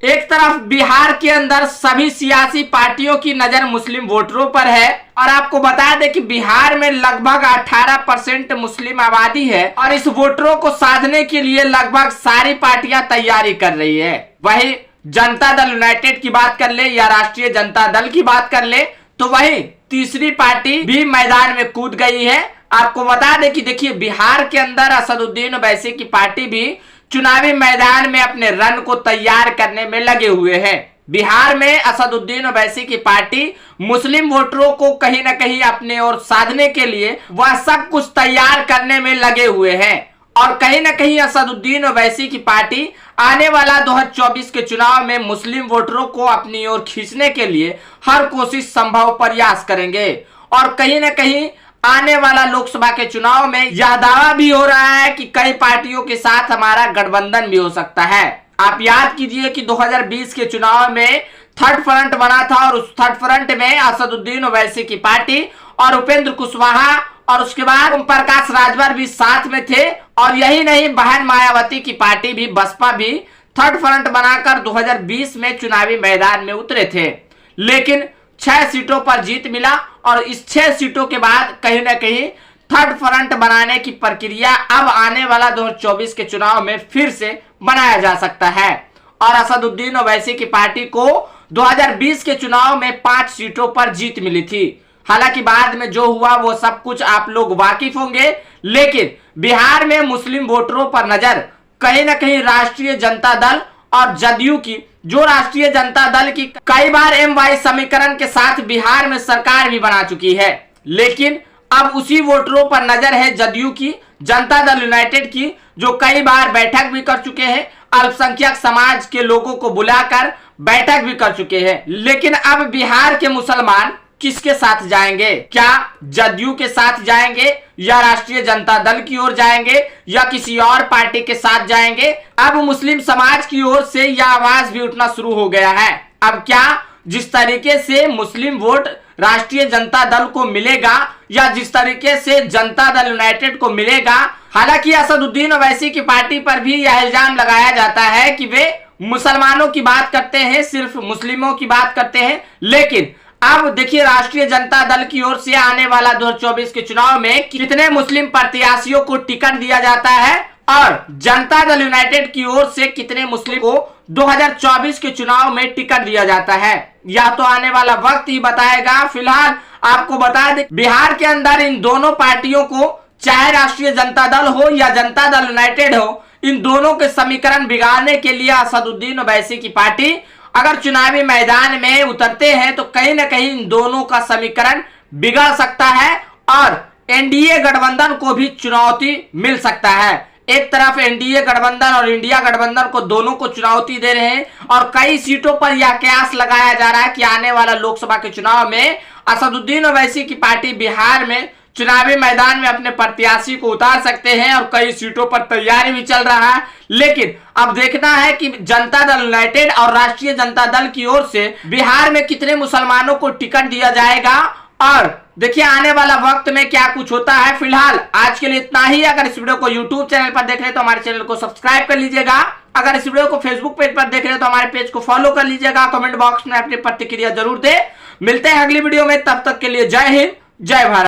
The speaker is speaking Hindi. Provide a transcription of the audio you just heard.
एक तरफ बिहार के अंदर सभी सियासी पार्टियों की नजर मुस्लिम वोटरों पर है और आपको बता दें कि बिहार में लगभग 18% मुस्लिम आबादी है और इस वोटरों को साधने के लिए लगभग सारी पार्टियां तैयारी कर रही है। वही जनता दल यूनाइटेड की बात कर ले या राष्ट्रीय जनता दल की बात कर ले तो वही तीसरी पार्टी भी मैदान में कूद गई है। आपको बता दें कि देखिए बिहार के अंदर असदुद्दीन ओवैसी की पार्टी भी चुनावी मैदान में अपने रन को तैयार करने में लगे हुए हैं। बिहार में असदुद्दीन ओवैसी की पार्टी मुस्लिम वोटरों को कहीं ना कहीं अपने ओर साधने के लिए वह सब कुछ तैयार करने में लगे हुए हैं और कहीं ना कहीं असदुद्दीन ओवैसी की पार्टी आने वाला 2024 के चुनाव में मुस्लिम वोटरों को अपनी ओर खींचने के लिए हर कोशिश संभव प्रयास करेंगे और कहीं ना कहीं आने वाला लोकसभा के चुनाव में यह दावा भी हो रहा है कि कई पार्टियों के साथ हमारा गठबंधन भी हो सकता है। आप याद कीजिए कि 2020 के चुनाव में थर्ड फ्रंट बना था और उस थर्ड फ्रंट में असदुद्दीन ओवैसी की पार्टी और उपेंद्र कुशवाहा और उसके बाद ओम प्रकाश राजभर भी साथ में थे और यही नहीं बहन मायावती की पार्टी भी बसपा भी थर्ड फ्रंट बनाकर 2020 में चुनावी मैदान में उतरे थे, लेकिन 6 सीटों पर जीत मिला और इस 6 सीटों के बाद कहीं ना कहीं थर्ड फ्रंट बनाने की प्रक्रिया अब आने वाला 2024 के चुनाव में फिर से बनाया जा सकता है और असदुद्दीन ओवैसी की पार्टी को 2020 के चुनाव में 5 सीटों पर जीत मिली थी। हालांकि बाद में जो हुआ वो सब कुछ आप लोग वाकिफ होंगे, लेकिन बिहार में मुस्लिम वोटरों पर नजर कहीं ना कहीं राष्ट्रीय जनता दल और जदयू की, जो राष्ट्रीय जनता दल की कई बार MY समीकरण के साथ बिहार में सरकार भी बना चुकी है, लेकिन अब उसी वोटरों पर नजर है जदयू की, जनता दल यूनाइटेड की, जो कई बार बैठक भी कर चुके हैं, अल्पसंख्यक समाज के लोगों को बुलाकर बैठक भी कर चुके हैं। लेकिन अब बिहार के मुसलमान किसके साथ जाएंगे? क्या जदयू के साथ जाएंगे या राष्ट्रीय जनता दल की ओर जाएंगे या किसी और पार्टी के साथ जाएंगे? अब मुस्लिम समाज की ओर से यह आवाज भी उठना शुरू हो गया है। अब क्या जिस तरीके से मुस्लिम वोट राष्ट्रीय जनता दल को मिलेगा या जिस तरीके से जनता दल यूनाइटेड को मिलेगा, हालांकि असदुद्दीन ओवैसी की पार्टी पर भी यह इल्जाम लगाया जाता है कि वे मुसलमानों की बात करते हैं, सिर्फ मुस्लिमों की बात करते हैं, लेकिन अब देखिए राष्ट्रीय जनता दल की ओर से आने वाला 2024 के चुनाव में कितने मुस्लिम प्रत्याशियों को टिकट दिया जाता है और जनता दल यूनाइटेड की ओर से कितने मुस्लिम को 2024 के चुनाव में टिकट दिया जाता है, यह तो आने वाला वक्त ही बताएगा। फिलहाल आपको बता दें बिहार के अंदर इन दोनों पार्टियों को, चाहे राष्ट्रीय जनता दल हो या जनता दल यूनाइटेड हो, इन दोनों के समीकरण बिगाड़ने के लिए असदुद्दीन ओवैसी की पार्टी अगर चुनावी मैदान में उतरते हैं तो कहीं ना कहीं इन दोनों का समीकरण बिगड़ सकता है और एनडीए गठबंधन को भी चुनौती मिल सकता है। एक तरफ एनडीए गठबंधन और इंडिया गठबंधन को दोनों को चुनौती दे रहे हैं और कई सीटों पर यह कयास लगाया जा रहा है कि आने वाला लोकसभा के चुनाव में असदुद्दीन ओवैसी की पार्टी बिहार में चुनावी मैदान में अपने प्रत्याशी को उतार सकते हैं और कई सीटों पर तैयारी भी चल रहा है। लेकिन अब देखना है कि जनता दल यूनाइटेड और राष्ट्रीय जनता दल की ओर से बिहार में कितने मुसलमानों को टिकट दिया जाएगा और देखिए आने वाला वक्त में क्या कुछ होता है। फिलहाल आज के लिए इतना ही। अगर इस वीडियो को यूट्यूब चैनल पर देख रहे हैं तो हमारे चैनल को सब्सक्राइब कर लीजिएगा। अगर इस वीडियो को फेसबुक पेज पर देख रहे हैं तो हमारे पेज को फॉलो कर लीजिएगा। कमेंट बॉक्स में अपनी प्रतिक्रिया जरूर दे। मिलते हैं अगली वीडियो में, तब तक के लिए जय हिंद, जय भारत।